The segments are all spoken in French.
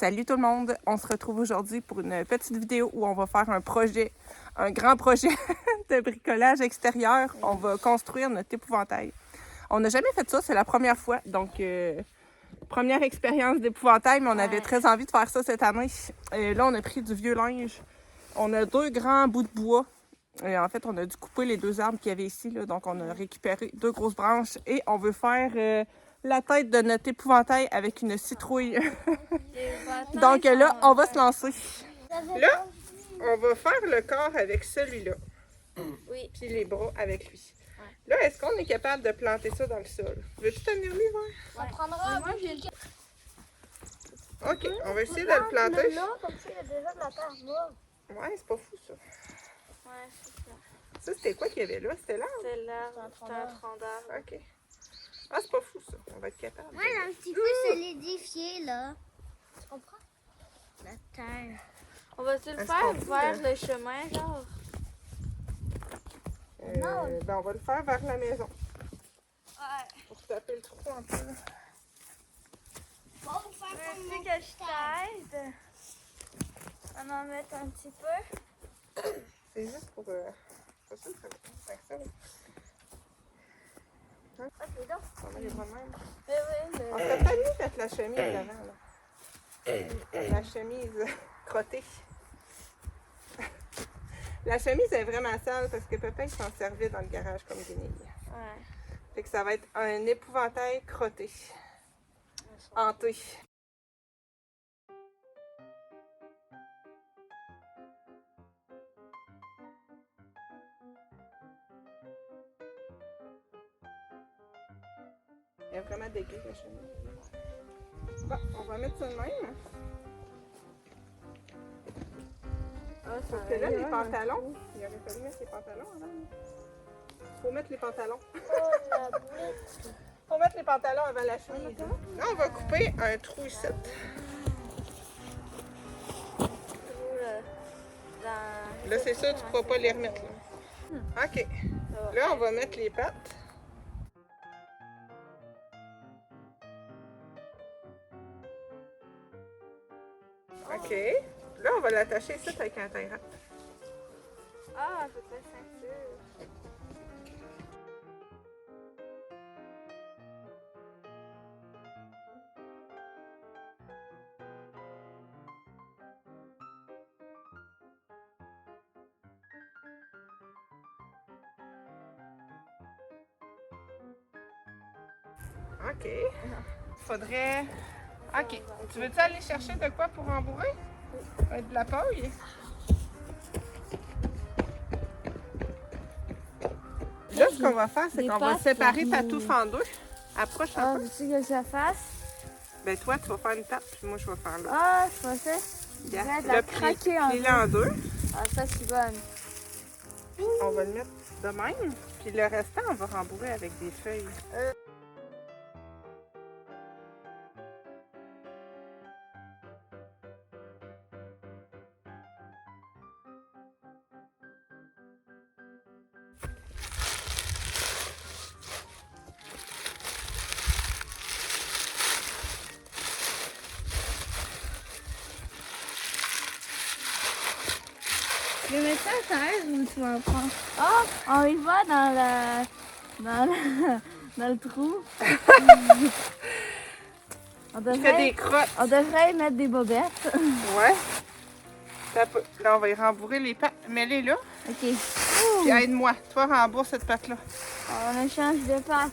Salut tout le monde! On se retrouve aujourd'hui pour une petite vidéo où on va faire un grand projet de bricolage extérieur. On va construire notre épouvantail. On n'a jamais fait ça, c'est la première fois. Donc, première expérience d'épouvantail, mais on avait très envie de faire ça cette année. Là, on a pris du vieux linge. On a 2 grands bouts de bois. En fait, on a dû couper les 2 arbres qu'il y avait ici. Là. Donc, on a récupéré 2 grosses branches et on veut faire la tête de notre épouvantail avec une citrouille. Donc là, on va se lancer. Là, on va faire le corps avec celui-là. Oui. Puis les bras avec lui. Là, est-ce qu'on est capable de planter ça dans le sol? Veux-tu tenir lui, ouais? Ça prendra. Moi, j'ai le. OK, on va essayer de le planter. Là, comme ça, il y a déjà de la terre là. Ouais, c'est pas fou, ça. Ouais, c'est ça. Ça, c'était quoi qu'il y avait là? C'était là? C'est là, c'est un tronc d'arbre. OK. Ah, c'est pas fou, ça. On va être capable. Ouais, un petit peu solidifié, là. Tu comprends? La terre. On va-tu le Est-ce faire qu'on peut, vers le chemin, genre? Ben, on va le faire vers la maison. Ouais. Pour taper le trou un peu. Bon, pour faire Tu veux que je t'aide? On en met un petit peu. C'est juste pour... Pas sûr que ça va faire ça. Là. Ok, donc. On va les bras de même. Oui, oui, On serait peut-être mieux mettre la chemise devant, là. La chemise crottée. La chemise est vraiment sale parce que papa il s'en servait dans le garage comme guenille. Ouais. Fait que ça va être un épouvantail crotté. Hanté. Il est vraiment dégueu la chemise. Bon, on va mettre ça de même. Parce que là, les pantalons, il aurait fallu mettre les pantalons avant. Faut mettre les pantalons. Oh, la boulette. Faut mettre les pantalons avant la chemise. Là, on va couper un trou ici. Là, c'est sûr, tu ne pourras pas les remettre. Là. OK. Là, on va mettre les pattes. OK. Là, on va l'attacher ici avec un terrain. Ah, c'est pas ceinture. OK. Faudrait... OK. Tu veux-tu aller chercher de quoi pour rembourrer? De la paille? Là, ce qu'on va faire, c'est qu'on va séparer ta touffe en 2. Approche un Ah, peu. veux-tu que je la fasse? Ben toi, tu vas faire une tape, puis moi, je vais faire l'autre. Ah, je pensais. Yeah. Je vais Là, la craquer en plie-le en 2. Ah, ça, c'est bonne. On va le mettre de même. Puis le restant, on va rembourrer avec des feuilles. Tu veux mettre ça à terre ou tu vas en prendre? Ah, on y va dans le trou. Je fais des crottes. On devrait y mettre des bobettes. Ouais. Là, on va y rembourrer les pattes. Mets-les là. OK. Puis aide-moi. Toi, rembourre cette patte-là. On change de patte.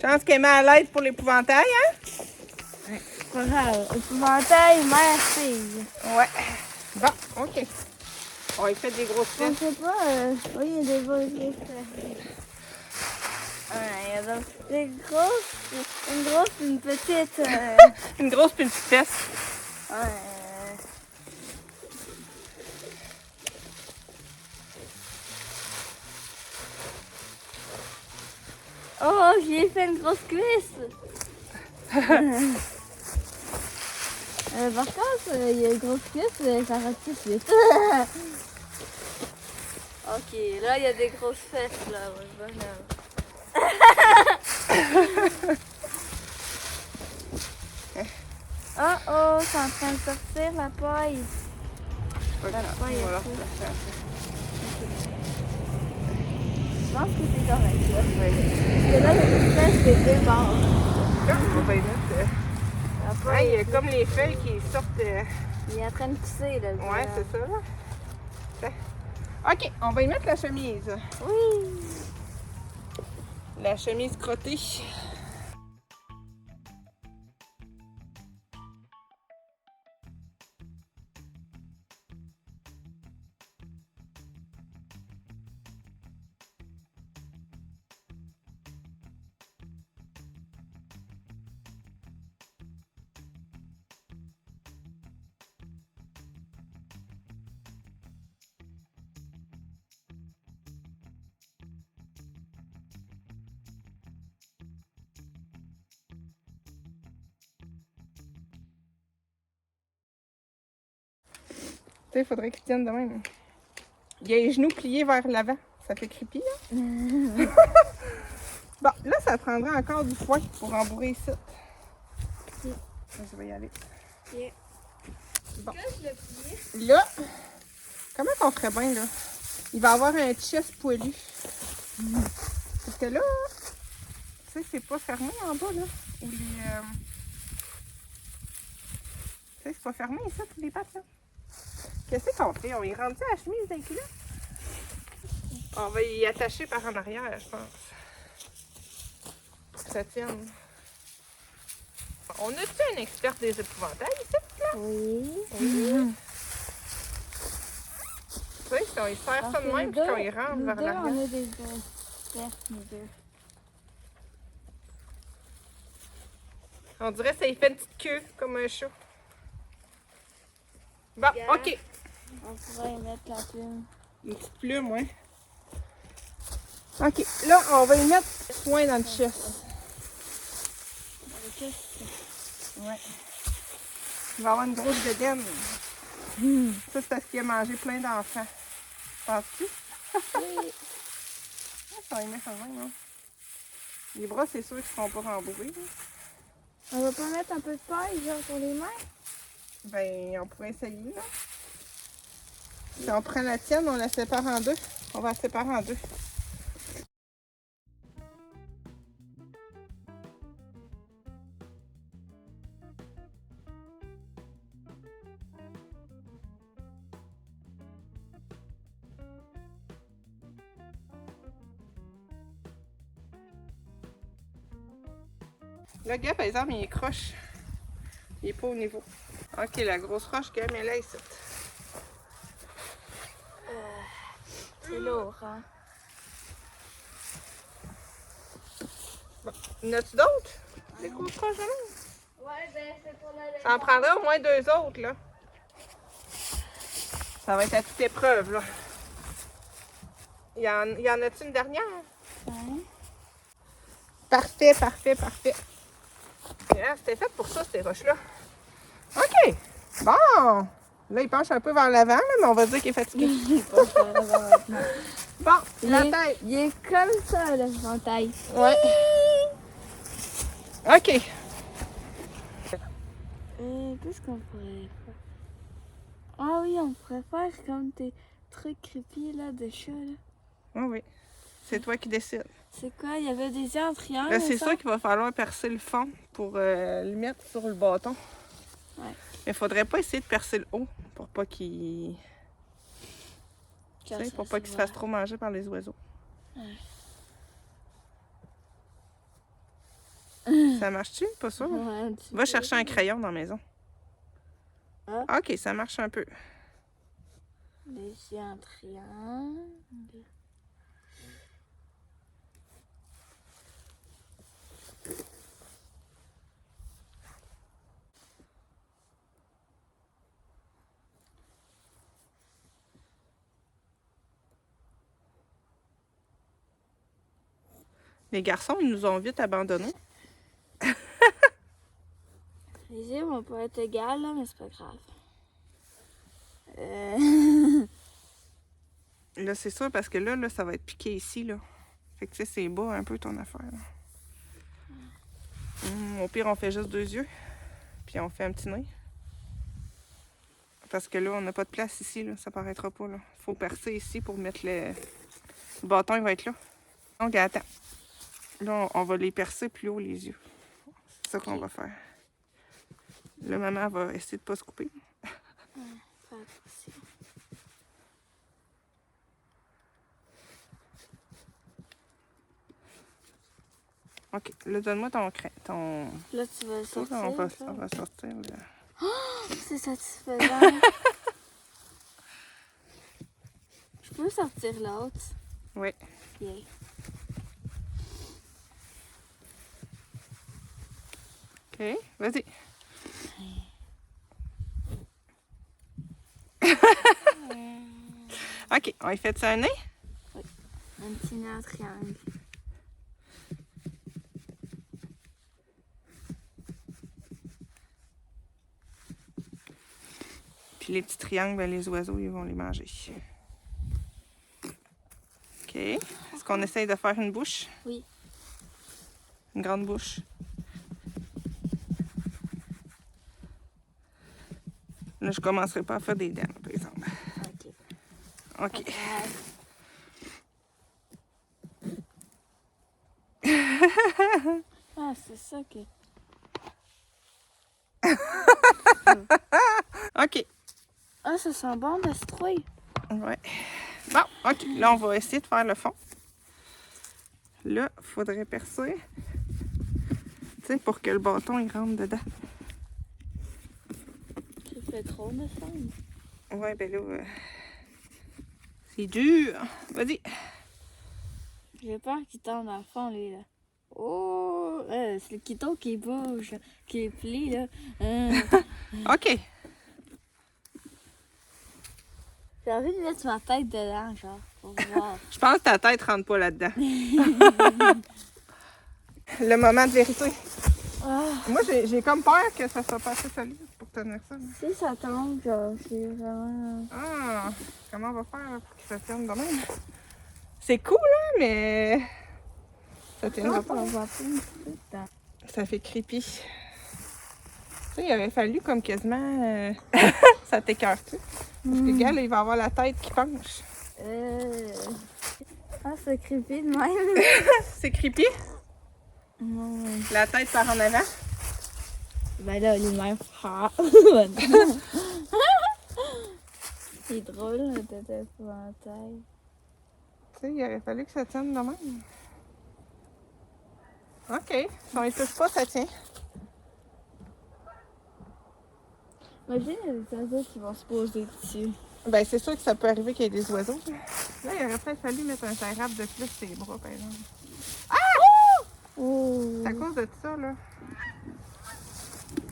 Chance qu'elle met à l'aide pour l'épouvantail, hein? Pas grave. Épouvantail, mère, fille. Ouais. Bon, OK. On lui fait des grosses Je fesses. sais pas, oui, il y a des grosses fesses. Ouais, il y a des grosses, une grosse, une petite. Une grosse puis une petite fesse. Ouais. Oh, j'ai fait une grosse cuisse. Par contre, il y a une grosse cuisse, ça reste tout de suite. Ok, là, il y a des grosses fesses, là. Ouais, bonhomme. Oh oh, c'est en train de sortir la paille. Pas grave, paille on va est leur fou. faire ça. Je pense que c'est correct, là. Oui. Parce que là, il y a des fesses des deux bords. Là, on va y mettre... La Ah, paille il y a est comme les feuilles qui sortent... Il est en train de pousser, là. le Ouais, bonhomme. c'est ça, là. Tiens. OK, on va y mettre la chemise. Oui. La chemise crottée. Tu sais, il faudrait qu'il tienne de même. Il y a les genoux pliés vers l'avant. Ça fait creepy, hein? Bon, là, ça prendrait encore du foin pour rembourrer ici. Ok. Je vais y aller. Ok. Bon. Là, je l'ai plié. Là, comment qu'on ferait bien, là? Il va avoir un chest poilu. Parce que là, tu sais, c'est pas fermé en bas, là. Ou les... Tu sais, c'est pas fermé, ça, tous les pattes, là. Qu'est-ce qu'on fait? On y rentre la chemise d'un culotte? On va y attacher par en arrière, je pense. Pour que ça tienne. On a-tu un expert des épouvantails ici, là? Oui. Oui. Tu sais, si on y serre ça de même, puis qu'on y rentre vers On l'arrière. a des pertes, nous deux. On dirait que ça y fait une petite queue, comme un chat. Bon, Regarde. OK. On pourrait y mettre la plume. Une petite plume, ouais. OK, là, on va y mettre soin dans le chest. Ouais. Il va avoir une grosse bedaine. Ça, c'est parce qu'il a mangé plein d'enfants. Penses-tu? Oui. Ça va y mettre en même, hein. Les bras, c'est sûr qu'ils ne seront pas rembourrés. Là. On va pas mettre un peu de paille, genre, pour les mains? Ben, on pourrait essayer, là. Si on prend la tienne, on la sépare en deux. On va la séparer en deux. Le gars, par exemple, il est croche. Il est pas au niveau. OK, la grosse roche, Gab, elle est là, ici. C'est lourd, hein? Bon. Y en a-tu d'autres? Des grosses roches, là? Ouais, ben, c'est pour la Ça en prendrait au moins deux autres, là. Ça va être à toute épreuve, là. Y en a-tu une dernière? Ouais. Parfait, parfait, parfait. Yeah, c'était fait pour ça, ces roches-là. OK. Bon. Là, il penche un peu vers l'avant, là, mais on va dire qu'il est fatigué. Bon, la tête. Il est comme ça, le ventail. Ouais. OK. Qu'est-ce qu'on pourrait faire? Ah oui, on pourrait faire comme des trucs creepy, là, de chat, là. Oui, oui. C'est toi qui décides. C'est quoi? Il y avait des yeux en triangle, Là, c'est ça? sûr qu'il va falloir percer le fond pour le mettre sur le bâton. Ouais. Mais il faudrait pas essayer de percer le haut pour pas qu'il... Tu sais, pour pas qu'il se fasse trop manger par les oiseaux. Ouais. Ça marche-tu? Pas sûr? Ouais, un petit Va peu. chercher un crayon dans la maison. Ah. OK, ça marche un peu. Ici, un triangle. Les garçons, ils nous ont vite abandonnés. Les yeux vont pas être égales, là, mais c'est pas grave. Là, c'est sûr, parce que là, ça va être piqué ici, là. Fait que, tu sais, c'est bas un peu ton affaire, là. Au pire, on fait juste 2 yeux. Puis on fait un petit nez. Parce que là, on n'a pas de place ici, là. Ça paraîtra pas, là. Faut percer ici pour mettre le bâton, il va être là. Donc, attends. Là, on va les percer plus haut, les yeux. C'est ça qu'on va faire. Là, maman va essayer de pas se couper. Fais attention. OK. Là, donne-moi ton... Là, tu vas le Ça, sortir. on va sortir, là. C'est satisfaisant. Je peux sortir l'autre. Oui. Yay. OK. Vas-y. OK. On y fait ça un nez? Un petit nez en triangle. Puis les petits triangles, ben, les oiseaux, ils vont les manger. OK. Est-ce qu'on essaye de faire une bouche? Oui. Une grande bouche. Là, je commencerai pas à faire des dents, par exemple. Ok. OK. Ah, c'est ça que. OK. Ah, ça sent bon la citrouille. Ouais. Bon, OK. Là, on va essayer de faire le fond. Là, il faudrait percer. Tu sais, pour que le bâton, il rentre dedans. Ça fait trop, me semble. Ouais, ben là, c'est dur. Vas-y. J'ai peur qu'il tombe dans le fond, lui, là. Oh! C'est le quito qui bouge, qui plie, là. OK. J'ai envie de mettre ma tête dedans, genre, pour voir. Je pense que ta tête rentre pas là-dedans. Le moment de vérité. Ah, Moi, j'ai comme peur que ça soit pas assez solide pour tenir ça. Là. si ça tombe, genre, c'est vraiment. Ah, comment on va faire là, pour que ça tienne de même? C'est cool, hein, mais ça tiendra pas. On va plus dedans. Ça fait creepy. Tu sais, il aurait fallu comme quasiment... ça t'écœure-tu? Parce que, gars, là, il va avoir la tête qui penche. Ah, c'est creepy de même. C'est creepy? Non. La tête par en avant? Ben là, il est même. Ah. C'est drôle, la tête épouvantail. Tu sais, il aurait fallu que ça tienne de même. OK. Si on ne touche pas, ça tient. Imagine, il y a des oiseaux qui vont se poser dessus. Ben, c'est sûr que ça peut arriver qu'il y ait des oiseaux. Là, il aurait peut-être fallu mettre un serrable de plus sur les bras, par exemple. Oh! C'est à cause de ça, là.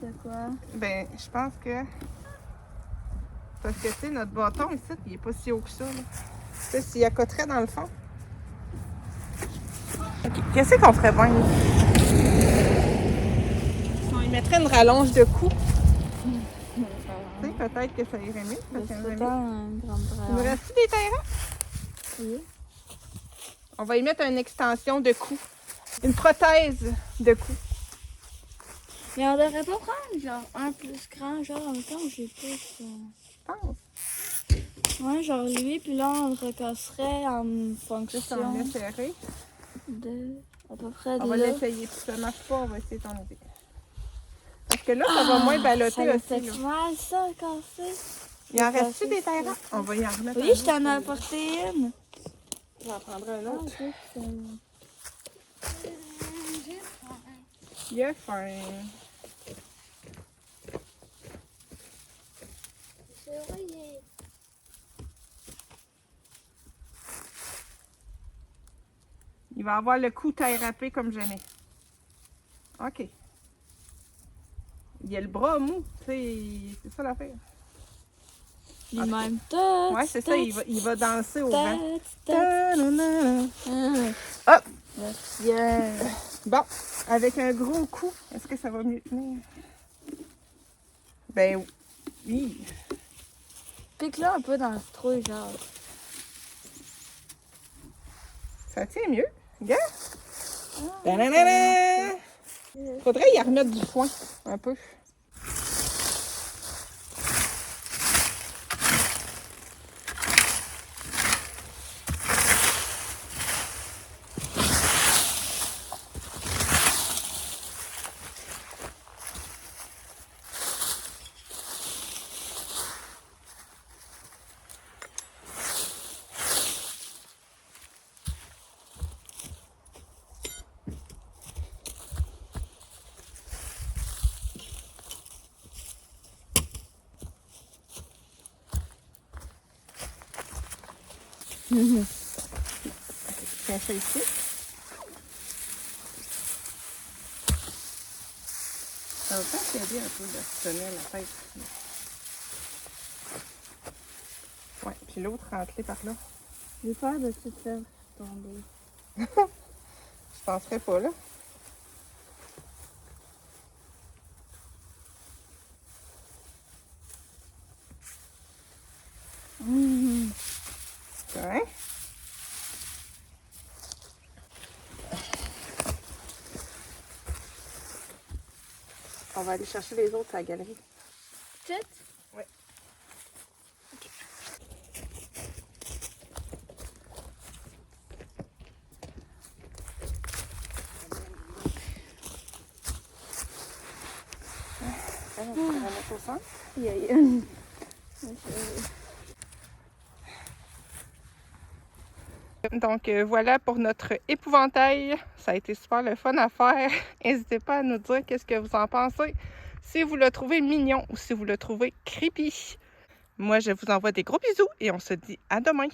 C'est quoi? Ben, je pense que... Parce que, tu sais, notre bâton, ici, il est pas si haut que ça, là. Tu sais, s'il accoterait dans le fond. OK. Qu'est-ce qu'on ferait bien? Si on y mettrait une rallonge de cou. Tu sais, peut-être que ça irait mieux. Ça tiendrait mieux. un grand Il nous reste des terrains? Oui. On va y mettre une extension de cou. Une prothèse de cou. Mais on devrait pas prendre genre un plus grand, genre en même temps j'ai plus. Je pense. Ouais, genre lui, puis là on le recasserait en Là, ça en fonction est serré. de à peu près On de va là. l'essayer. Si ça marche pas, on va essayer ton idée. Parce que là, ça va moins balloter Ça me aussi. fait Là. mal ça, casser. Il en reste-tu des terrains? On va y en remettre Oui, un je t'en ai autre. apporté une. J'en prendrai un Ah, autre. ok, Il est fin. C'est vrai, il est... Il va avoir le cou taille râpé comme jamais. OK. Il a le bras mou, tu sais, c'est ça l'affaire. Lui-même. Ouais, c'est ça, il va danser au vent. Hop! Bien. Bon, avec un gros coup, est-ce que ça va mieux tenir? Ben oui. Pique-le un peu dans le trou, genre. Ça tient mieux. Regarde. Tadadada! Faudrait y remettre du foin, un peu. Tiens ça ici. Ça va pas t'aider un peu de se tenir la tête. Ouais, puis l'autre rentrée par là. J'ai peur de tout faire tomber. Je penserais pas là. Ouais. On va aller chercher les autres à la galerie. Tout? Oui. On va mettre au centre. Il y a une. Donc voilà pour notre épouvantail. Ça a été super le fun à faire. N'hésitez pas à nous dire qu'est-ce que vous en pensez. Si vous le trouvez mignon ou si vous le trouvez creepy. Moi, je vous envoie des gros bisous et on se dit à demain.